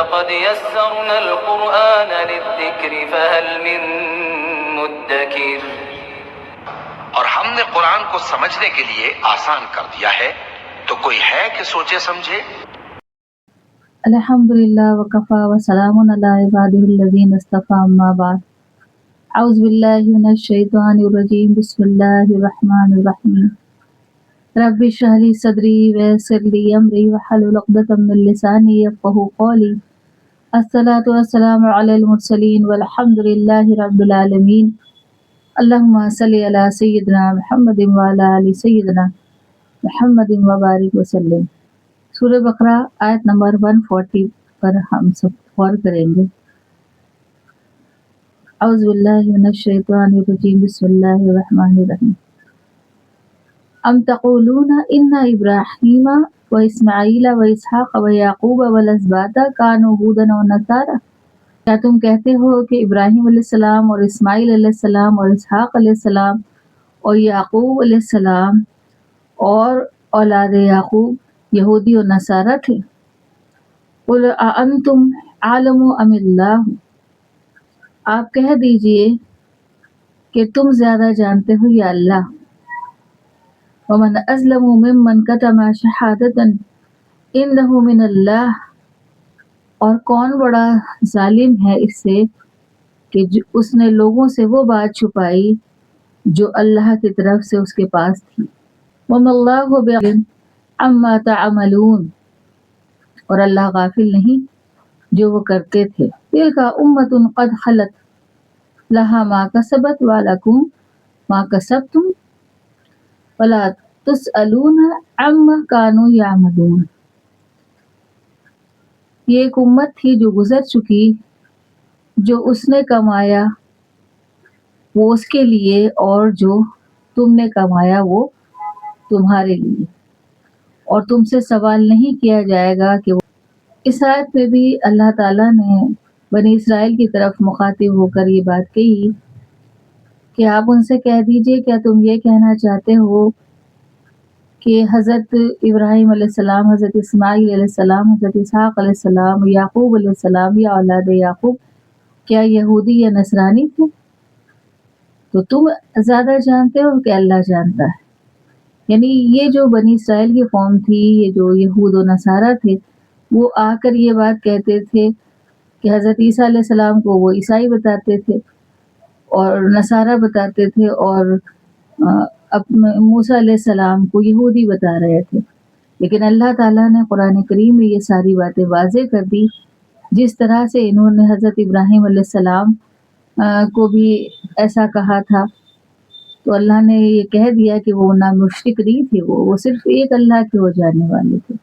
وَلَقَدْ يَسَّرْنَا الْقُرْآنَ لِلذِّكْرِ فَهَلْ مِن مُّدَّكِرٍ۔ اور ہم نے قرآن کو سمجھنے کے لیے آسان کر دیا ہے، تو کوئی ہے کہ سوچے سمجھے؟ الحمدللہ وکفا وسلام علی عبادہ الذین اصطفیٰ، اما بعد، اعوذ باللہ من الشیطان الرجیم، بسم اللہ الرحمن الرحیم۔ رب اشرح لی صدری ویسر لی امری واحلل عقدۃ من لسانی یفقہوا قولی۔ الصلاۃ والسلام علی المرسلین والحمد للہ رب العالمین۔ اللہم صلی علی سیدنا محمد وعلی آل سیدنا محمد وبارک وسلم۔ سورہ بقرہ آیت نمبر 140 پر ہم سب غور کریں گے۔ اعوذ باللہ من الشیطان الرجیم، بسم اللہ الرحمن الرحیم۔ ام تقولون ان ابراہیم و اسماعیل و اسحاق و یعقوب والاسباط کانوا ھودا و نصارا، کیا تم کہتے ہو کہ ابراہیم علیہ السلام اور اسماعیل علیہ السلام اور اسحاق علیہ السلام اور یعقوب علیہ السلام اور اولاد یعقوب یہودی و نصارہ تھے؟ قل اانتم عالم ام اللہ، آپ کہہ دیجئے کہ تم زیادہ جانتے ہو یا اللہ۔ ومن اظلم ممن کتم شہادۃ عنده من اللہ، اور کون بڑا ظالم ہے اس سے کہ اس نے لوگوں سے وہ بات چھپائی جو اللہ کی طرف سے اس کے پاس تھی۔ وما اللہ بغافل عما تعملون، اور اللہ غافل نہیں جو وہ کرتے تھے۔ تلک امۃ قد خلت لها ما کسبت ولکم ما کسبتم ولا تسألون عما كانوا يعملون، یہ ایک امت تھی جو گزر چکی، جو اس نے کمایا وہ اس کے لیے اور جو تم نے کمایا وہ تمہارے لیے، اور تم سے سوال نہیں کیا جائے گا کہ وہ۔ اس آیت میں بھی اللہ تعالیٰ نے بنی اسرائیل کی طرف مخاطب ہو کر یہ بات کہی کہ آپ ان سے کہہ دیجئے، کیا تم یہ کہنا چاہتے ہو کہ حضرت ابراہیم علیہ السلام، حضرت اسماعیل علیہ السلام، حضرت اسحاق علیہ السلام، یعقوب علیہ السلام یا اولاد یعقوب کیا یہودی یا نصرانی تھے؟ تو تم زیادہ جانتے ہو کہ اللہ جانتا ہے۔ یعنی یہ جو بنی اسرائیل کی قوم تھی، یہ جو یہود و نصارہ تھے، وہ آ کر یہ بات کہتے تھے کہ حضرت عیسیٰ علیہ السلام کو وہ عیسائی بتاتے تھے اور نصارہ بتاتے تھے، اور موسیٰ علیہ السلام کو یہودی بتا رہے تھے۔ لیکن اللہ تعالیٰ نے قرآن کریم میں یہ ساری باتیں واضح کر دی، جس طرح سے انہوں نے حضرت ابراہیم علیہ السلام کو بھی ایسا کہا تھا، تو اللہ نے یہ کہہ دیا کہ وہ نہ مشرک نہیں تھے، وہ صرف ایک اللہ کے ہو جانے والے تھے،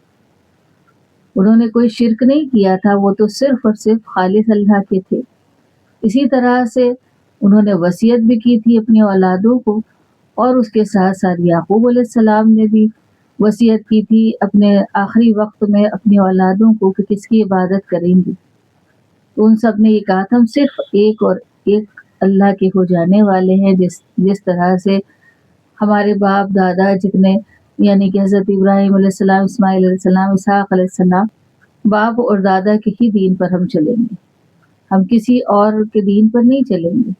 انہوں نے کوئی شرک نہیں کیا تھا، وہ تو صرف اور صرف خالص اللہ کے تھے۔ اسی طرح سے انہوں نے وصیت بھی کی تھی اپنی اولادوں کو، اور اس کے ساتھ ساتھ یعقوب علیہ السلام نے بھی وصیت کی تھی اپنے آخری وقت میں اپنی اولادوں کو کہ کس کی عبادت کریں گی۔ تو ان سب نے یہ کہا تھا ہم صرف ایک اور ایک اللہ کے ہو جانے والے ہیں، جس طرح سے ہمارے باپ دادا جتنے، یعنی کہ حضرت ابراہیم علیہ السلام، اسماعیل علیہ السلام، اسحاق علیہ السلام، باپ اور دادا کے ہی دین پر ہم چلیں گے، ہم کسی اور کے دین پر نہیں چلیں گے،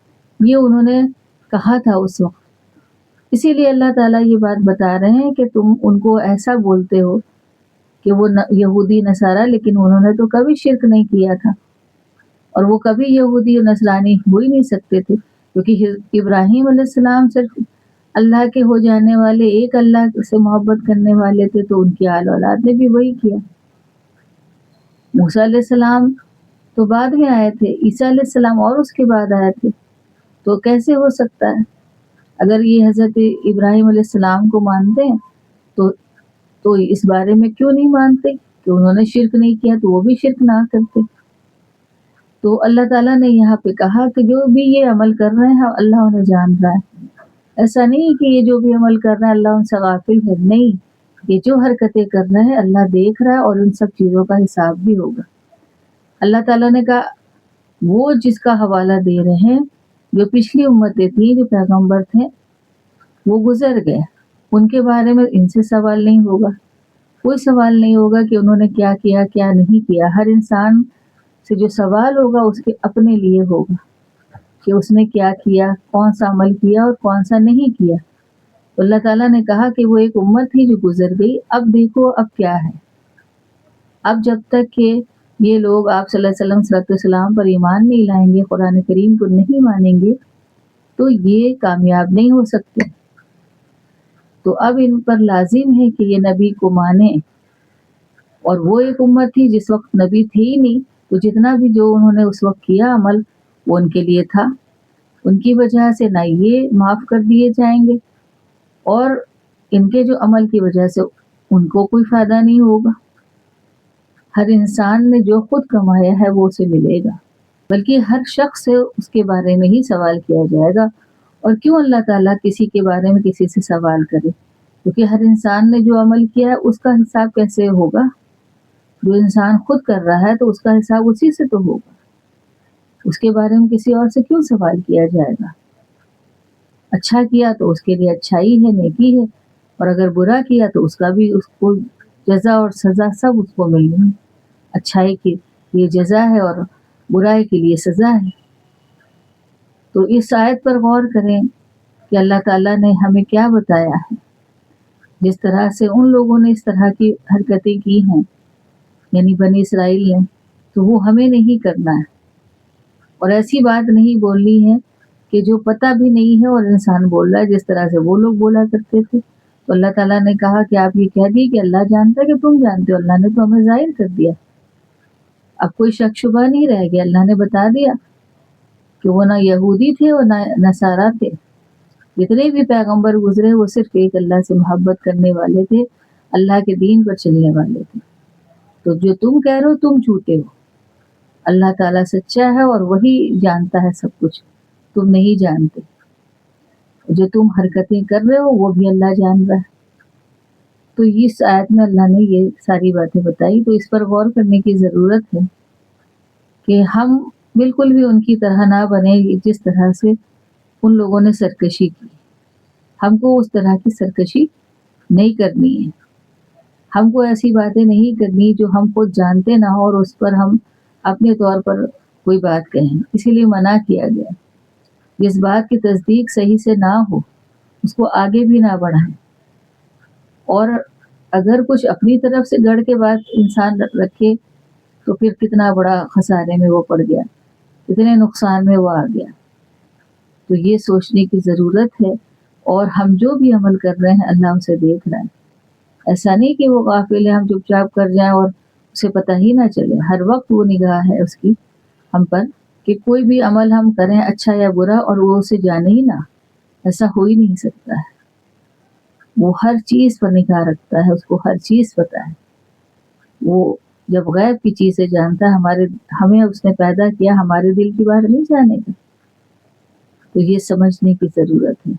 یہ انہوں نے کہا تھا اس وقت۔ اسی لیے اللہ تعالیٰ یہ بات بتا رہے ہیں کہ تم ان کو ایسا بولتے ہو کہ وہ یہودی نصارہ، لیکن انہوں نے تو کبھی شرک نہیں کیا تھا، اور وہ کبھی یہودی اور نصرانی ہو ہی نہیں سکتے تھے، کیونکہ ابراہیم علیہ السلام صرف اللہ کے ہو جانے والے، ایک اللہ سے محبت کرنے والے تھے، تو ان کی آل اولاد نے بھی وہی کیا۔ موسیٰ علیہ السلام تو بعد میں آئے تھے، عیسیٰ علیہ السلام اور اس کے بعد آئے تھے، تو کیسے ہو سکتا ہے؟ اگر یہ حضرت ابراہیم علیہ السلام کو مانتے ہیں تو اس بارے میں کیوں نہیں مانتے کہ انہوں نے شرک نہیں کیا، تو وہ بھی شرک نہ کرتے۔ تو اللہ تعالیٰ نے یہاں پہ کہا کہ جو بھی یہ عمل کر رہے ہیں اللہ انہیں جان رہا ہے، ایسا نہیں کہ یہ جو بھی عمل کر رہے ہیں اللہ ان سے غافل ہے، نہیں، یہ جو حرکتیں کر رہے ہیں اللہ دیکھ رہا ہے، اور ان سب چیزوں کا حساب بھی ہوگا۔ اللہ تعالیٰ نے کہا وہ جس کا حوالہ دے رہے ہیں، جو پچھلی امتیں تھیں، جو پیغمبر تھے وہ گزر گئے، ان کے بارے میں ان سے سوال نہیں ہوگا، کوئی سوال نہیں ہوگا کہ انہوں نے کیا کیا کیا نہیں کیا۔ ہر انسان سے جو سوال ہوگا اس کے اپنے لیے ہوگا کہ اس نے کیا کیا، کون سا عمل کیا اور کون سا نہیں کیا۔ تو اللہ تعالیٰ نے کہا کہ وہ ایک امت تھی جو گزر گئی، اب دیکھو اب کیا ہے۔ اب جب تک کہ یہ لوگ آپ صلی اللہ علیہ وسلم صلی اللہ علیہ وسلم پر ایمان نہیں لائیں گے، قرآن کریم کو نہیں مانیں گے، تو یہ کامیاب نہیں ہو سکتے۔ تو اب ان پر لازم ہے کہ یہ نبی کو مانیں، اور وہ ایک امت تھی جس وقت نبی تھی ہی نہیں، تو جتنا بھی جو انہوں نے اس وقت کیا عمل وہ ان کے لیے تھا، ان کی وجہ سے نہ یہ معاف کر دیے جائیں گے اور ان کے جو عمل کی وجہ سے ان کو کوئی فائدہ نہیں ہوگا۔ ہر انسان نے جو خود کمایا ہے وہ اسے ملے گا، بلکہ ہر شخص سے اس کے بارے میں ہی سوال کیا جائے گا۔ اور کیوں اللہ تعالیٰ کسی کے بارے میں کسی سے سوال کرے؟ کیونکہ ہر انسان نے جو عمل کیا ہے اس کا حساب کیسے ہوگا؟ جو انسان خود کر رہا ہے تو اس کا حساب اسی سے تو ہوگا، اس کے بارے میں کسی اور سے کیوں سوال کیا جائے گا؟ اچھا کیا تو اس کے لیے اچھائی ہے، نیکی ہے، اور اگر برا کیا تو اس کا بھی اس کو جزا اور سزا سب اس کو ملنی ہے۔ اچھائی کے لیے جزا ہے اور برائی کے لیے سزا ہے۔ تو اس آیت پر غور کریں کہ اللہ تعالیٰ نے ہمیں کیا بتایا ہے۔ جس طرح سے ان لوگوں نے اس طرح کی حرکتیں کی ہیں، یعنی بنی اسرائیل نے، تو وہ ہمیں نہیں کرنا ہے، اور ایسی بات نہیں بولنی ہے کہ جو پتہ بھی نہیں ہے اور انسان بول رہا ہے جس طرح سے وہ لوگ بولا کرتے تھے۔ تو اللہ تعالیٰ نے کہا کہ آپ یہ کہہ دیے کہ اللہ جانتا ہے کہ تم جانتے ہو، اللہ نے تو ہمیں ظاہر کر دیا، اب کوئی شک شبہ نہیں رہ گیا، اللہ نے بتا دیا کہ وہ نہ یہودی تھے اور نہ نصارہ تھے، جتنے بھی پیغمبر گزرے وہ صرف ایک اللہ سے محبت کرنے والے تھے، اللہ کے دین پر چلنے والے تھے۔ تو جو تم کہہ رہے ہو تم جھوٹے ہو، اللہ تعالیٰ سچا ہے اور وہی جانتا ہے سب کچھ، تم نہیں جانتے، جو تم حرکتیں کر رہے ہو وہ بھی اللہ جان رہا ہے۔ تو اس آیت میں اللہ نے یہ ساری باتیں بتائی، تو اس پر غور کرنے کی ضرورت ہے کہ ہم بالکل بھی ان کی طرح نہ بنے جس طرح سے ان لوگوں نے سرکشی کی۔ ہم کو اس طرح کی سرکشی نہیں کرنی ہے، ہم کو ایسی باتیں نہیں کرنی جو ہم خود جانتے نہ ہو اور اس پر ہم اپنے طور پر کوئی بات کہیں، اسی لیے منع کیا گیا۔ جس بات کی تصدیق صحیح سے نہ ہو اس کو آگے بھی نہ بڑھائیں، اور اگر کچھ اپنی طرف سے گڑھ کے بات انسان رکھے تو پھر کتنا بڑا خسارے میں وہ پڑ گیا، کتنے نقصان میں وہ آ گیا۔ تو یہ سوچنے کی ضرورت ہے، اور ہم جو بھی عمل کر رہے ہیں اللہ اسے دیکھ رہا ہے۔ ایسا نہیں کہ وہ غافل ہے، ہم چپ چاپ کر جائیں اور اسے پتہ ہی نہ چلے، ہر وقت وہ نگاہ ہے اس کی ہم پر کہ کوئی بھی عمل ہم کریں اچھا یا برا اور وہ اسے جانے ہی نہ، ایسا ہو ہی نہیں سکتا ہے۔ وہ ہر چیز پر نگاہ رکھتا ہے، اس کو ہر چیز پتہ ہے۔ وہ جب غیب کی چیزیں جانتا ہے، ہمیں اس نے پیدا کیا ہمارے دل کی بات نہیں جانے گا، تو یہ سمجھنے کی ضرورت ہے۔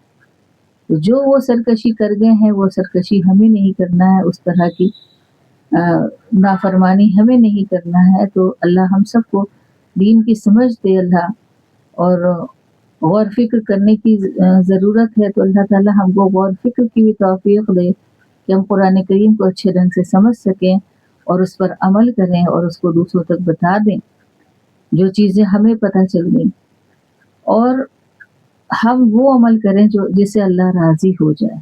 تو جو وہ سرکشی کر گئے ہیں وہ سرکشی ہمیں نہیں کرنا ہے، اس طرح کی نافرمانی ہمیں نہیں کرنا ہے۔ تو اللہ ہم سب کو دین کی سمجھ دے اللہ، اور غور فکر کرنے کی ضرورت ہے۔ تو اللہ تعالی ہم کو غور فکر کی بھی توفیق دے کہ ہم قرآن کریم کو اچھے ڈھنگ سے سمجھ سکیں اور اس پر عمل کریں اور اس کو دوسروں تک بتا دیں جو چیزیں ہمیں پتہ چل گئیں، اور ہم وہ عمل کریں جس سے اللہ راضی ہو جائے۔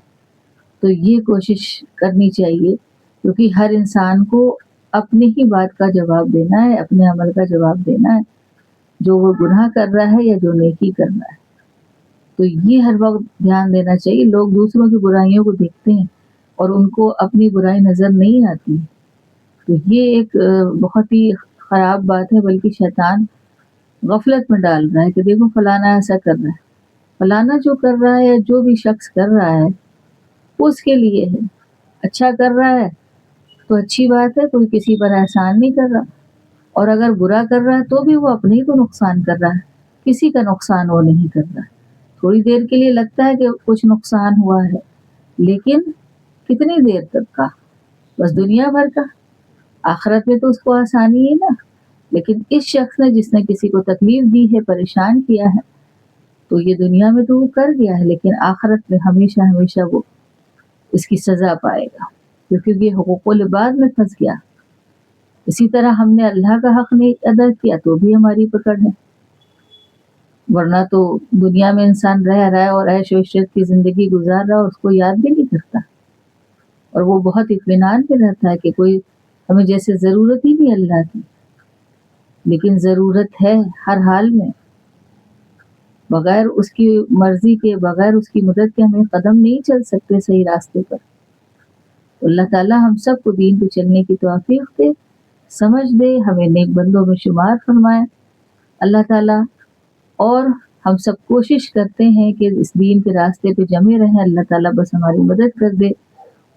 تو یہ کوشش کرنی چاہیے، کیونکہ ہر انسان کو اپنی ہی بات کا جواب دینا ہے، اپنے عمل کا جواب دینا ہے، جو وہ گناہ کر رہا ہے یا جو نیکی کر رہا ہے۔ تو یہ ہر وقت دھیان دینا چاہیے۔ لوگ دوسروں کی برائیوں کو دیکھتے ہیں اور ان کو اپنی برائی نظر نہیں آتی، تو یہ ایک بہت ہی خراب بات ہے، بلکہ شیطان غفلت میں ڈال رہا ہے کہ دیکھو فلانا ایسا کر رہا ہے، فلانا جو کر رہا ہے، جو بھی شخص کر رہا ہے اس کے لیے ہے، اچھا کر رہا ہے تو اچھی بات ہے، کوئی کسی پر احسان نہیں کر رہا، اور اگر برا کر رہا ہے تو بھی وہ اپنے ہی کو نقصان کر رہا ہے، کسی کا نقصان وہ نہیں کر رہا۔ تھوڑی دیر کے لیے لگتا ہے کہ کچھ نقصان ہوا ہے، لیکن کتنی دیر تک کا؟ بس دنیا بھر کا، آخرت میں تو اس کو آسانی ہے نا۔ لیکن اس شخص نے جس نے کسی کو تکلیف دی ہے، پریشان کیا ہے، تو یہ دنیا میں تو وہ کر گیا ہے، لیکن آخرت میں ہمیشہ ہمیشہ وہ اس کی سزا پائے گا، کیونکہ یہ حقوق العباد میں پھنس گیا۔ اسی طرح ہم نے اللہ کا حق نہیں ادا کیا تو بھی ہماری پکڑ ہے، ورنہ تو دنیا میں انسان رہ رہا ہے اور عیش و عشرت کی زندگی گزار رہا ہے، اس کو یاد بھی نہیں کرتا، اور وہ بہت اطمینان پہ رہتا ہے کہ کوئی ہمیں جیسے ضرورت ہی نہیں اللہ کی، لیکن ضرورت ہے ہر حال میں، بغیر اس کی مرضی کے، بغیر اس کی مدد کے ہمیں قدم نہیں چل سکتے صحیح راستے پر۔ اللہ تعالیٰ ہم سب کو دین پہ چلنے کی توفیق دے، سمجھ دے، ہمیں نیک بندوں میں شمار فرمائے اللہ تعالیٰ، اور ہم سب کوشش کرتے ہیں کہ اس دین کے راستے پہ جمے رہیں، اللہ تعالیٰ بس ہماری مدد کر دے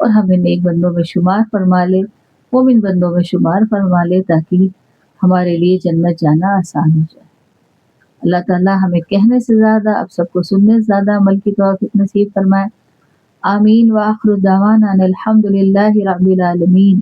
اور ہمیں نیک بندوں میں شمار فرما لے، مومن بندوں میں شمار فرما لے، تاکہ ہمارے لیے جنت جانا آسان ہو جائے۔ اللہ تعالیٰ ہمیں کہنے سے زیادہ، اب سب کو سننے سے زیادہ عمل کی توفیق نصیب فرمائے۔ آمین۔ وآخر دعوانا ان الحمد للہ رب العالمین۔